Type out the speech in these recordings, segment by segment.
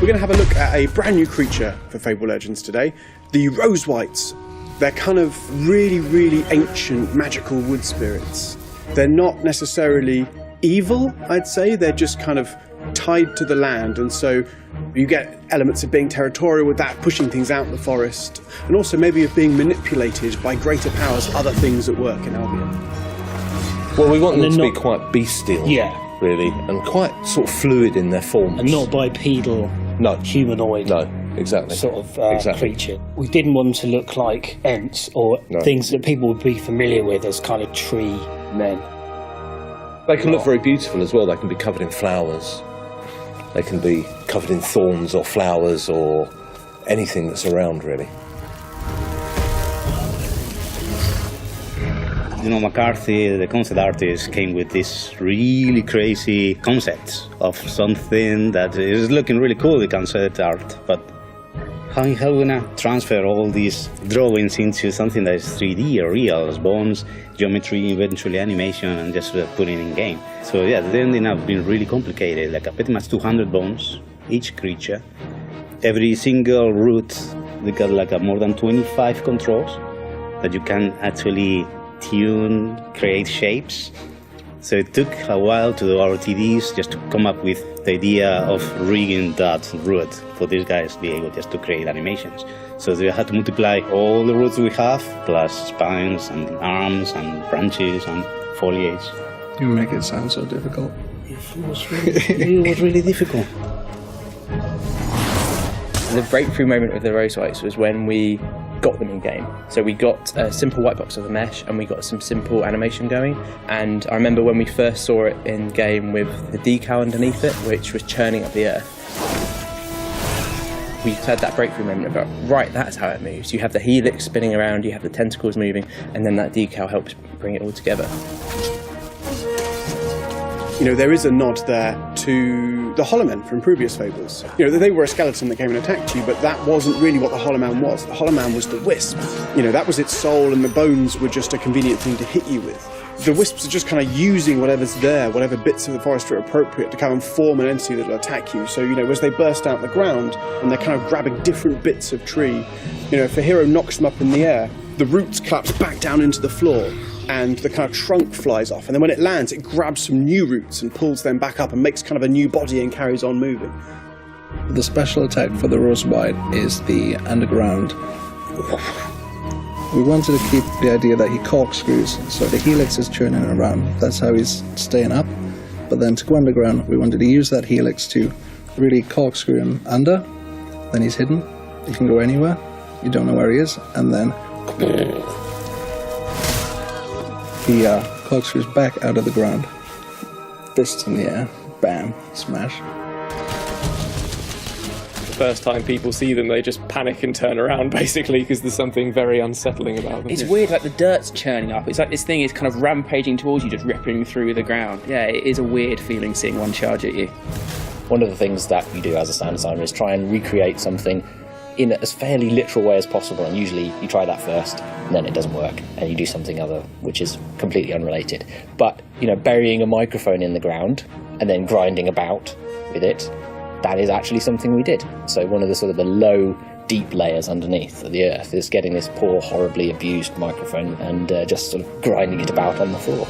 We're going to have a look at a brand new creature for Fable Legends today, the Rosewights. They're kind of really, really ancient magical wood spirits. They're not necessarily evil, I'd say. They're just kind of tied to the land, and so you get elements of being territorial with that, pushing things out in the forest, and also maybe of being manipulated by greater powers, other things at work in Albion. Well, we want them to be quite bestial, really, and quite sort of fluid in their forms. And not bipedal, humanoid exactly. sort of creature. We didn't want them to look like Ents or things that people would be familiar with as kind of tree men. They can look very beautiful as well. They can be covered in flowers. They can be covered in thorns or flowers or anything that's around, really. You know, McCarthy, the concept artist, came with this really crazy concept of something that is looking really cool, the concept art, but how are we going to transfer all these drawings into something that is 3D or real, as bones, geometry, eventually animation, and just put it in game? So yeah, they ended up being really complicated, like pretty much 200 bones, each creature. Every single root, they got like more than 25 controls that you can actually tune, create shapes. So it took a while to do RTDs just to come up with the idea of rigging that root for these guys to be able just to create animations. So they had to multiply all the roots we have, plus spines and arms and branches and foliage. You make it sound so difficult. It was really difficult. The breakthrough moment with the Rosewights was when we got them in game. So we got a simple white box of the mesh and we got some simple animation going, and I remember when we first saw it in game with the decal underneath it, which was churning up the earth. We had that breakthrough moment about, right, that's how it moves. You have the helix spinning around, you have the tentacles moving, and then that decal helps bring it all together. You know, there is a nod there to the Hollow Men from previous Fables. You know, they were a skeleton that came and attacked you, but that wasn't really what the Hollow Man was. The Hollow Man was the wisp. You know, that was its soul, and the bones were just a convenient thing to hit you with. The wisps are just kind of using whatever's there, whatever bits of the forest are appropriate to come and form an entity that will attack you. So, you know, as they burst out the ground, and they're kind of grabbing different bits of tree, you know, if a hero knocks them up in the air, the roots collapse back down into the floor, and the kind of trunk flies off, and then when it lands, it grabs some new roots and pulls them back up and makes kind of a new body and carries on moving. The special attack for the Rosewight is the underground. We wanted to keep the idea that he corkscrews, so the helix is churning around. That's how he's staying up. But then to go underground, we wanted to use that helix to really corkscrew him under. Then he's hidden. He can go anywhere. You don't know where he is. And then he corkscrews back out of the ground. Fists in the air. Bam. Smash. The first time people see them, they just panic and turn around, basically, because there's something very unsettling about them. It's weird, like the dirt's churning up. It's like this thing is kind of rampaging towards you, just ripping through the ground. Yeah, it is a weird feeling seeing one charge at you. One of the things that you do as a sound designer is try and recreate something in as fairly literal way as possible, and usually you try that first and then it doesn't work and you do something other which is completely unrelated. But, you know, burying a microphone in the ground and then grinding about with it, that is actually something we did. So one of the sort of the low, deep layers underneath the earth is getting this poor, horribly abused microphone and just sort of grinding it about on the floor.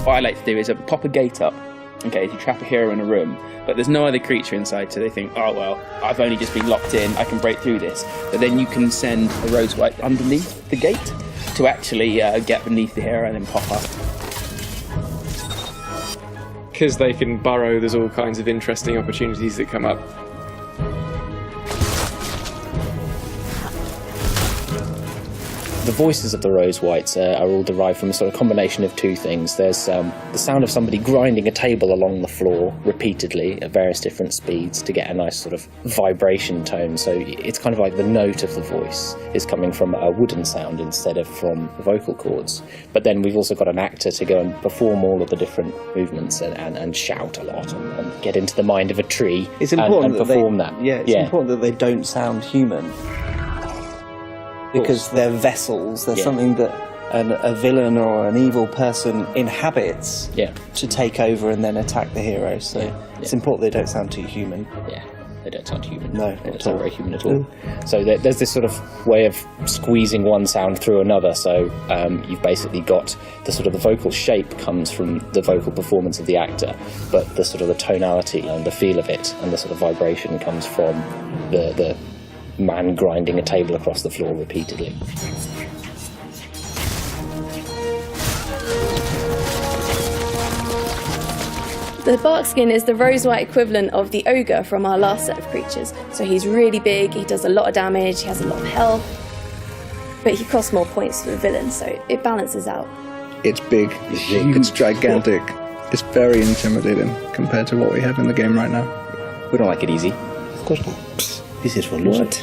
What I like to do is pop a gate up, okay, if you trap a hero in a room, but there's no other creature inside, so they think, oh well, I've only just been locked in, I can break through this. But then you can send a Rosewight underneath the gate to actually get beneath the hero and then pop up. Because they can burrow, there's all kinds of interesting opportunities that come up. The voices of the Rosewights are all derived from a sort of combination of two things. There's the sound of somebody grinding a table along the floor repeatedly at various different speeds to get a nice sort of vibration tone. So it's kind of like the note of the voice is coming from a wooden sound instead of from vocal cords. But then we've also got an actor to go and perform all of the different movements and shout a lot and get into the mind of a tree it's important and perform that. It's important that they don't sound human. Because they're vessels, they're something that a villain or an evil person inhabits to take over and then attack the heroes. So it's important they don't sound too human. Yeah, they don't sound human. No, it's not very human at all. So there's this sort of way of squeezing one sound through another. So you've basically got the sort of the vocal shape comes from the vocal performance of the actor, but the sort of the tonality and the feel of it and the sort of vibration comes from the man grinding a table across the floor repeatedly. The Barkskin is the Rosewhite equivalent of the ogre from our last set of creatures. So he's really big, he does a lot of damage, he has a lot of health, but he costs more points for the villain, so it balances out. It's big, it's gigantic, it's very intimidating compared to what we have in the game right now. We don't like it easy. Of course not. This is for losers.